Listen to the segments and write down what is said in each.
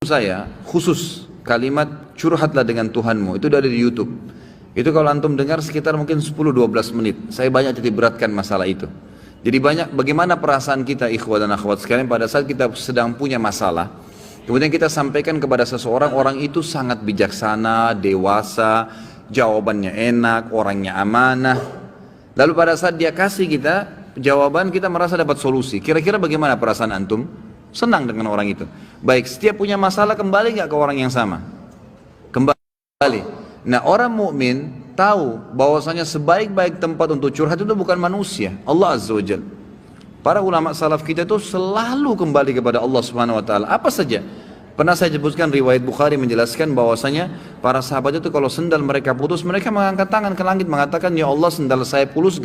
Saya khusus kalimat curhatlah dengan Tuhanmu itu dari di YouTube. Itu kalau antum dengar sekitar mungkin 10-12 menit. Saya banyak titik beratkan masalah itu. Jadi banyak bagaimana perasaan kita ikhwah dan akhwat sekalian pada saat kita sedang punya masalah. Kemudian kita sampaikan kepada seseorang, orang itu sangat bijaksana, dewasa, jawabannya enak, orangnya amanah. Lalu pada saat dia kasih kita jawaban, kita merasa dapat solusi. Kira-kira bagaimana perasaan antum? Senang dengan orang itu. Baik, setiap punya masalah kembali nggak ke orang yang sama? Kembali. Nah, orang mukmin tahu bahwasanya sebaik-baik tempat untuk curhat itu bukan manusia, Allah Azza wa Jalla. Para ulama salaf kita itu selalu kembali kepada Allah Subhanahu wa taala. Apa saja. Pernah saya sebutkan riwayat Bukhari menjelaskan bahwasanya para sahabat itu kalau sendal mereka putus, mereka mengangkat tangan ke langit mengatakan, "Ya Allah, sendal saya putus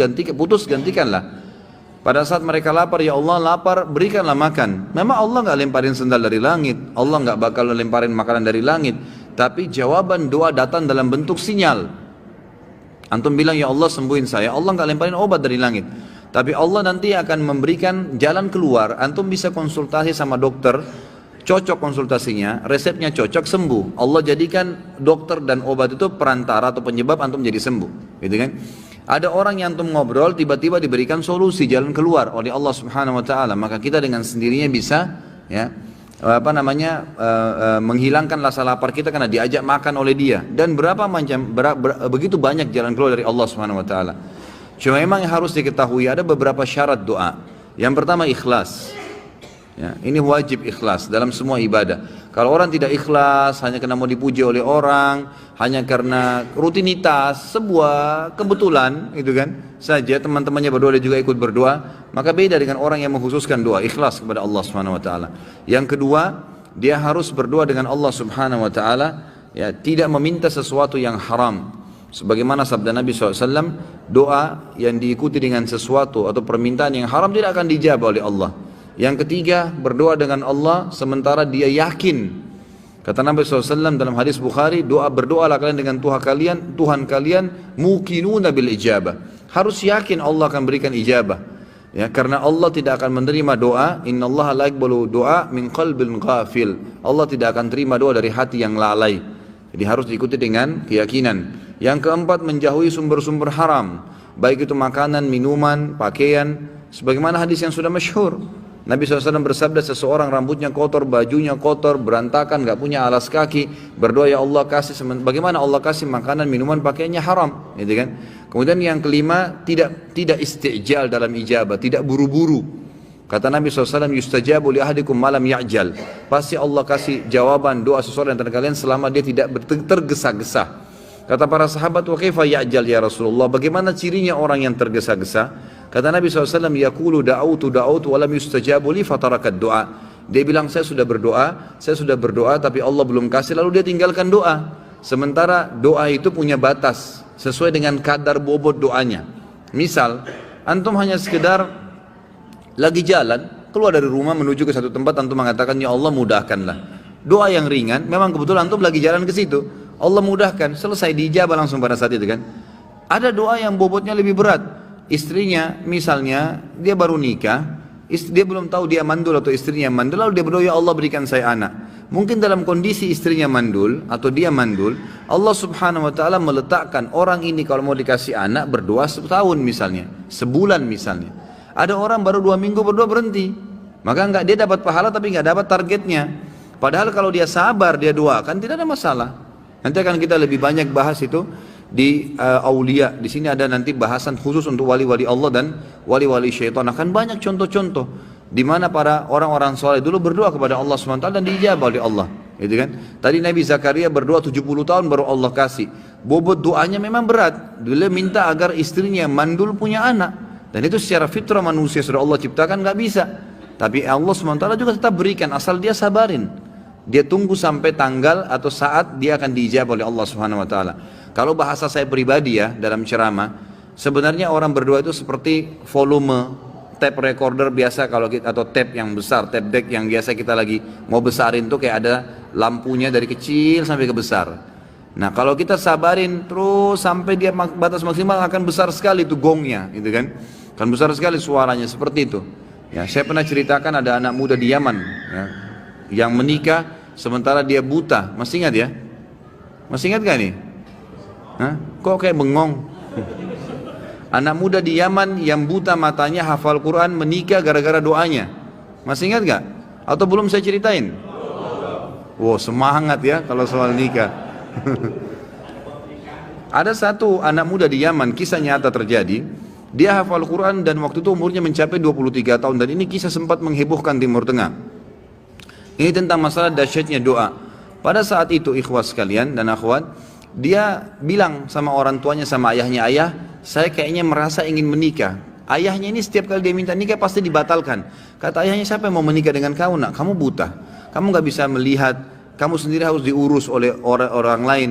gantikanlah." Pada saat mereka lapar, ya Allah lapar, berikanlah makan. Memang Allah nggak lemparin sendal dari langit, Allah nggak bakal lemparin makanan dari langit. Tapi jawaban doa datang dalam bentuk sinyal. Antum bilang, ya Allah sembuhin saya, Allah nggak lemparin obat dari langit. Tapi Allah nanti akan memberikan jalan keluar. Antum bisa konsultasi sama dokter, cocok konsultasinya, resepnya cocok, sembuh. Allah jadikan dokter dan obat itu perantara atau penyebab antum jadi sembuh, gitu kan? Ada orang yang antum ngobrol tiba-tiba diberikan solusi jalan keluar oleh Allah Subhanahu wa taala, maka kita dengan sendirinya bisa menghilangkan rasa lapar kita karena diajak makan oleh dia. Dan begitu banyak jalan keluar dari Allah Subhanahu wa taala. Cuma memang yang harus diketahui ada beberapa syarat doa. Yang pertama ikhlas. Ya, ini wajib ikhlas dalam semua ibadah. Kalau orang tidak ikhlas hanya karena mau dipuji oleh orang, hanya karena rutinitas, sebuah kebetulan, itu kan saja teman-temannya berdoa dia juga ikut berdoa, maka beda dengan orang yang mengkhususkan doa ikhlas kepada Allah Subhanahu wa taala. Yang kedua, dia harus berdoa dengan Allah Subhanahu wa taala, ya, tidak meminta sesuatu yang haram. Sebagaimana sabda Nabi SAW, doa yang diikuti dengan sesuatu atau permintaan yang haram tidak akan dijawab oleh Allah. Yang ketiga, berdoa dengan Allah sementara dia yakin. Kata Nabi SAW dalam hadis Bukhari, berdoalah kalian dengan Tuhan kalian muqinuna bil ijabah. Harus yakin Allah akan berikan ijabah. Ya, karena Allah tidak akan menerima doa, innallaha la yaqbalu doa min qalbin ghafil. Allah tidak akan terima doa dari hati yang lalai. Jadi harus diikuti dengan keyakinan. Yang keempat, menjauhi sumber-sumber haram, baik itu makanan, minuman, pakaian, sebagaimana hadis yang sudah masyhur. Nabi SAW bersabda, seseorang rambutnya kotor, bajunya kotor, berantakan, gak punya alas kaki, berdoa ya Allah kasih, bagaimana Allah kasih makanan, minuman, pakaiannya haram, gitu kan? Kemudian yang kelima, tidak istijal dalam ijabah, tidak buru-buru. Kata Nabi SAW, yustajabu li ahadikum malam ya'jal. Pasti Allah kasih jawaban doa seseorang antara kalian selama dia tidak tergesa-gesa. Kata para sahabat, wa kaifa ya'jal ya Rasulullah, bagaimana cirinya orang yang tergesa-gesa? Kata Nabi SAW, yaqulu da'autu walam yustajabu li fatarakat doa. Dia bilang, saya sudah berdoa tapi Allah belum kasih, lalu dia tinggalkan doa. Sementara doa itu punya batas, sesuai dengan kadar bobot doanya. Misal, antum hanya sekedar lagi jalan, keluar dari rumah menuju ke satu tempat, antum mengatakan, ya Allah mudahkanlah. Doa yang ringan, memang kebetulan antum lagi jalan ke situ, Allah mudahkan, selesai diijabah langsung pada saat itu kan. Ada doa yang bobotnya lebih berat. Istrinya misalnya dia baru nikah, dia belum tahu dia mandul atau istrinya mandul, lalu dia berdoa ya Allah berikan saya anak. Mungkin dalam kondisi istrinya mandul atau dia mandul, Allah Subhanahu wa taala meletakkan orang ini kalau mau dikasih anak berdoa setahun misalnya, sebulan misalnya. Ada orang baru 2 minggu berdoa berhenti, maka dia dapat pahala tapi nggak dapat targetnya. Padahal kalau dia sabar dia doakan tidak ada masalah. Nanti akan kita lebih banyak bahas itu di aulia. Di sini ada nanti bahasan khusus untuk wali-wali Allah dan wali-wali syaitan. Akan banyak contoh-contoh di mana para orang-orang soleh dulu berdoa kepada Allah SWT dan diijabah oleh Allah, gitu kan? Tadi Nabi Zakaria berdoa 70 tahun baru Allah kasih. Bobot doanya memang berat. Dia minta agar istrinya mandul punya anak, dan itu secara fitrah manusia sudah Allah ciptakan nggak bisa. Tapi Allah SWT juga tetap berikan asal dia sabarin. Dia tunggu sampai tanggal atau saat dia akan diijabah oleh Allah Subhanahu wa taala. Kalau bahasa saya pribadi ya dalam ceramah, sebenarnya orang berdoa itu seperti volume tape recorder biasa kalau kita, atau tape yang besar, tape deck yang biasa kita lagi mau besarin tuh kayak ada lampunya dari kecil sampai ke besar. Nah, kalau kita sabarin terus sampai dia batas maksimal akan besar sekali itu gongnya, gitu kan? Akan besar sekali suaranya seperti itu. Ya, saya pernah ceritakan ada anak muda di Yaman, ya, yang menikah sementara dia buta. Masih ingat ya? Masih ingat gak nih? Hah? Kok kayak bengong? Anak muda di Yaman yang buta matanya hafal Quran menikah gara-gara doanya. Masih ingat gak? Atau belum saya ceritain? Wow, semangat ya kalau soal nikah. Ada satu anak muda di Yaman, kisah nyata terjadi. Dia hafal Quran dan waktu itu umurnya mencapai 23 tahun. Dan ini kisah sempat menghebohkan Timur Tengah. Ini tentang masalah dahsyatnya doa. Pada saat itu ikhwas sekalian dan akhwat, dia bilang sama orang tuanya, sama ayahnya, ayah, saya kayaknya merasa ingin menikah. Ayahnya ini setiap kali dia minta nikah pasti dibatalkan. Kata ayahnya, siapa yang mau menikah dengan kamu nak? Kamu buta, kamu gak bisa melihat, kamu sendiri harus diurus oleh orang lain.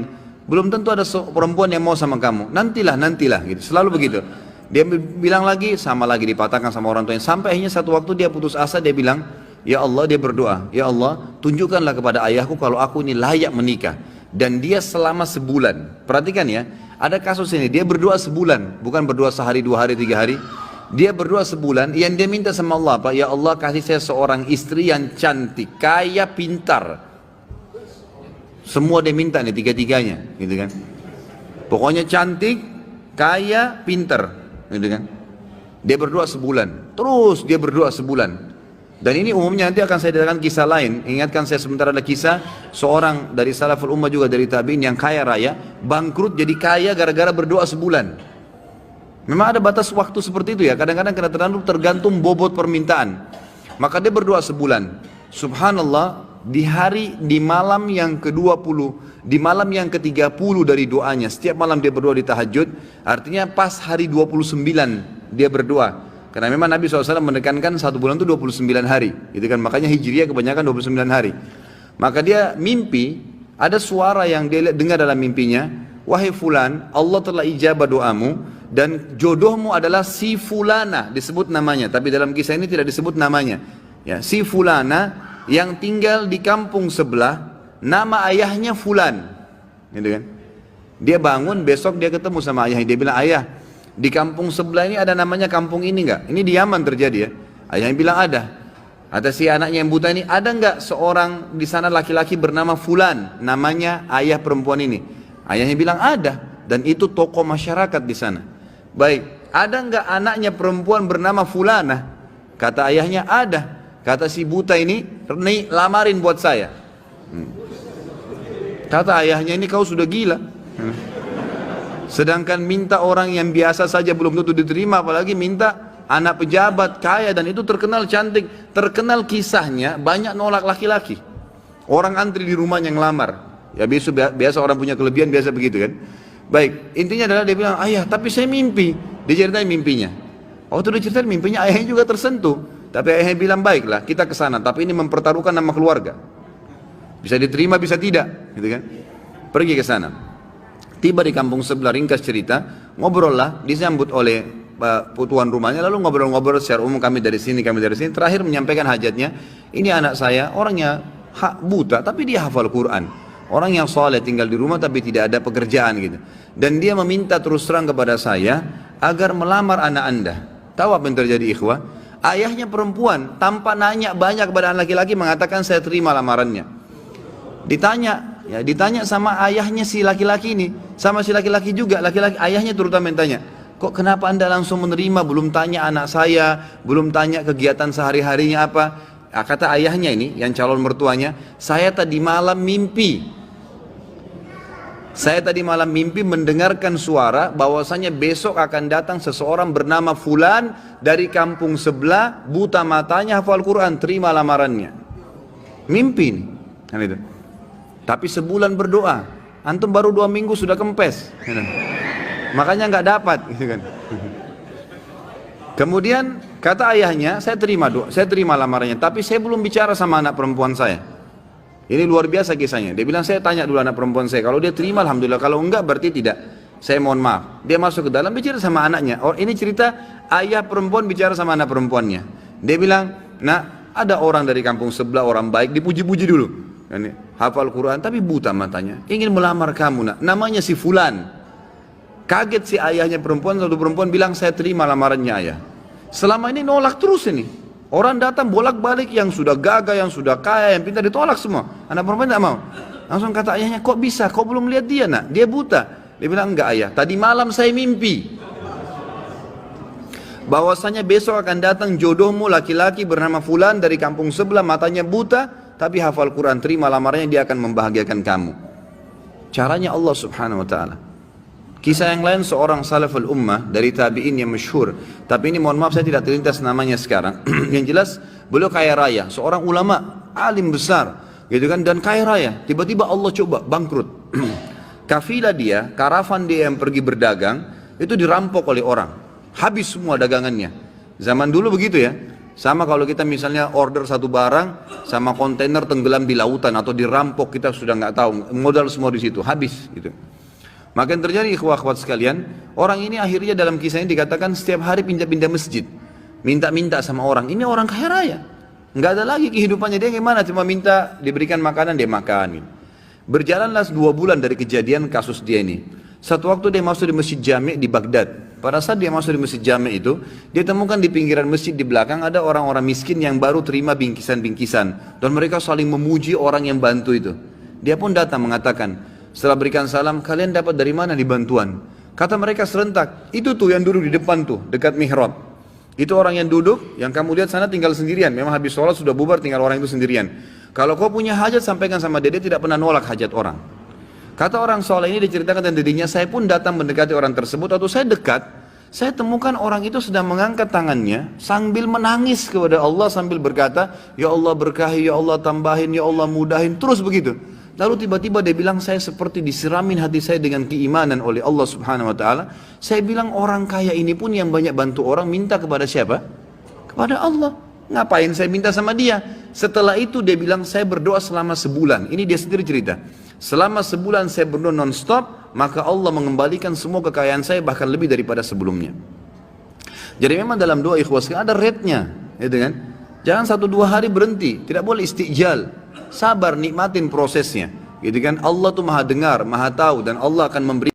Belum tentu ada perempuan yang mau sama kamu. Nantilah gitu. Selalu begitu. Dia bilang lagi, sama lagi dipatahkan sama orang tuanya. Sampai akhirnya satu waktu dia putus asa, dia bilang, ya Allah, dia berdoa, ya Allah, tunjukkanlah kepada ayahku kalau aku ini layak menikah. Dan dia selama sebulan, perhatikan ya, ada kasus ini, dia berdoa sebulan, bukan berdoa sehari, 2 hari, 3 hari. Dia berdoa sebulan, yang dia minta sama Allah apa? Ya Allah, kasih saya seorang istri yang cantik, kaya, pintar. Semua dia minta nih, tiga-tiganya, gitu kan. Pokoknya cantik, kaya, pintar, gitu kan. Dia berdoa sebulan, terus dia berdoa sebulan. Dan ini umumnya nanti akan saya datangkan kisah lain. Ingatkan saya sebentar, ada kisah seorang dari salaful ummah juga dari tabi'in yang kaya raya, bangkrut jadi kaya gara-gara berdoa sebulan. Memang ada batas waktu seperti itu ya. Kadang-kadang tergantung bobot permintaan. Maka dia berdoa sebulan. Subhanallah, di malam yang ke-20, di malam yang ke-30 dari doanya, setiap malam dia berdoa di tahajud, artinya pas hari 29 dia berdoa. Karena memang Nabi SAW menekankan 1 bulan itu 29 hari, gitu kan? Makanya Hijriah kebanyakan 29 hari. Maka dia mimpi, ada suara yang dia dengar dalam mimpinya, wahai fulan, Allah telah ijabah doamu, dan jodohmu adalah si fulana, disebut namanya, tapi dalam kisah ini tidak disebut namanya. Ya, si fulana yang tinggal di kampung sebelah, nama ayahnya fulan, gitu kan? Dia bangun, besok dia ketemu sama ayahnya, dia bilang, ayah, di kampung sebelah ini ada namanya kampung ini enggak? Ini di Yaman terjadi ya. Ayahnya bilang ada. Ada si anaknya yang buta ini, ada enggak seorang di sana laki-laki bernama fulan, namanya ayah perempuan ini? Ayahnya bilang ada, dan itu tokoh masyarakat di sana. Baik, ada enggak anaknya perempuan bernama fulana? Kata ayahnya ada. Kata si buta ini, lamarin buat saya. Kata ayahnya, ini kau sudah gila. Sedangkan minta orang yang biasa saja belum tentu diterima, apalagi minta anak pejabat kaya, dan itu terkenal cantik, terkenal kisahnya banyak nolak laki-laki. Orang antri di rumahnya ngelamar. Ya biasa orang punya kelebihan biasa begitu kan. Baik, intinya adalah dia bilang, ayah tapi saya mimpi. Dia ceritain mimpinya. Waktu dia ceritain mimpinya, ayahnya juga tersentuh. Tapi ayahnya bilang, baiklah kita ke sana, tapi ini mempertaruhkan nama keluarga. Bisa diterima bisa tidak, gitu kan. Pergi ke sana. Tiba di kampung sebelah, ringkas cerita, ngobrol lah, disambut oleh tuan rumahnya, lalu ngobrol-ngobrol secara umum, kami dari sini, terakhir menyampaikan hajatnya, ini anak saya, orangnya buta, tapi dia hafal Quran, orang yang soleh, tinggal di rumah tapi tidak ada pekerjaan gitu, dan dia meminta terus terang kepada saya, agar melamar anak anda. Tahu apa yang terjadi ikhwah? Ayahnya perempuan, tanpa nanya banyak kepada anak laki-laki, mengatakan saya terima lamarannya. Ditanya sama ayahnya si laki-laki ini, sama si laki-laki juga, ayahnya terutama yang tanya, kok kenapa anda langsung menerima, belum tanya anak saya, belum tanya kegiatan sehari-harinya apa? Kata ayahnya ini, yang calon mertuanya, saya tadi malam mimpi mendengarkan suara bahwasanya besok akan datang seseorang bernama fulan dari kampung sebelah, buta matanya, hafal Quran, terima lamarannya. Mimpi nih, kan itu. Tapi sebulan berdoa, antum baru 2 minggu sudah kempes, makanya nggak dapat, gitu kan. Kemudian kata ayahnya, saya terima lamarannya, tapi saya belum bicara sama anak perempuan saya. Ini luar biasa kisahnya. Dia bilang, saya tanya dulu anak perempuan saya, kalau dia terima alhamdulillah, kalau enggak berarti tidak. Saya mohon maaf. Dia masuk ke dalam bicara sama anaknya. Ini cerita ayah perempuan bicara sama anak perempuannya. Dia bilang, nah ada orang dari kampung sebelah, orang baik, dipuji-puji dulu. Hafal Quran tapi buta matanya, ingin melamar kamu nak, namanya si fulan. Kaget si ayahnya perempuan, satu perempuan bilang, saya terima lamarannya ayah. Selama ini nolak terus ini. Orang datang bolak-balik yang sudah gagah, yang sudah kaya, yang pintar ditolak semua. Anak perempuan tidak mau. Langsung kata ayahnya, kok bisa? Kau belum lihat dia nak? Dia buta. Dia bilang, enggak ayah, tadi malam saya mimpi bahwasanya besok akan datang jodohmu laki-laki bernama Fulan dari kampung sebelah, matanya buta, tapi hafal Quran, terima lamarnya, dia akan membahagiakan kamu. Caranya Allah subhanahu wa ta'ala. Kisah yang lain seorang salaful ummah dari tabi'in yang masyhur, tapi ini mohon maaf saya tidak terlintas namanya sekarang. Yang jelas beliau kaya raya, seorang ulama, alim besar, gitu kan, dan kaya raya. Tiba-tiba Allah coba bangkrut. Kafilah dia, karavan dia yang pergi berdagang, itu dirampok oleh orang. Habis semua dagangannya. Zaman dulu begitu ya. Sama kalau kita misalnya order satu barang, sama kontainer tenggelam di lautan atau dirampok, kita sudah nggak tahu, modal semua di situ, habis gitu. Maka yang terjadi ikhwah-ikhwat sekalian, orang ini akhirnya dalam kisah ini dikatakan setiap hari pindah-pindah masjid, minta-minta sama orang. Ini orang kaya raya, nggak ada lagi kehidupannya, dia gimana? Cuma minta diberikan makanan, dia makan. Berjalanlah 2 bulan dari kejadian kasus dia ini. Satu waktu dia masuk di masjid Jami' di Baghdad. Pada saat dia masuk di masjid Jami' itu, dia temukan di pinggiran masjid di belakang ada orang-orang miskin yang baru terima bingkisan-bingkisan, dan mereka saling memuji orang yang bantu itu. Dia pun datang mengatakan, setelah berikan salam, kalian dapat dari mana nih bantuan? Kata mereka serentak, itu tuh yang duduk di depan tuh, dekat mihrab. Itu orang yang duduk, yang kamu lihat sana tinggal sendirian. Memang habis sholat sudah bubar, tinggal orang itu sendirian. Kalau kau punya hajat, sampaikan sama dia tidak pernah nolak hajat orang. Kata orang soleh ini diceritakan dan dirinya, saya pun datang mendekati orang tersebut, atau saya dekat, saya temukan orang itu sedang mengangkat tangannya, sambil menangis kepada Allah, sambil berkata, ya Allah berkahi, ya Allah tambahin, ya Allah mudahin, terus begitu. Lalu tiba-tiba dia bilang, saya seperti disiramin hati saya dengan keimanan oleh Allah subhanahu wa ta'ala. Saya bilang, orang kaya ini pun yang banyak bantu orang, minta kepada siapa? Kepada Allah. Ngapain saya minta sama dia? Setelah itu dia bilang, saya berdoa selama sebulan. Ini dia sendiri cerita. Selama sebulan saya berdoa non-stop, maka Allah mengembalikan semua kekayaan saya, bahkan lebih daripada sebelumnya. Jadi memang dalam doa ikhwas ada rate-nya, gitu kan? Jangan 1-2 hari berhenti, tidak boleh istijal. Sabar, nikmatin prosesnya, gitu kan? Allah tuh maha dengar, maha tahu, dan Allah akan memberi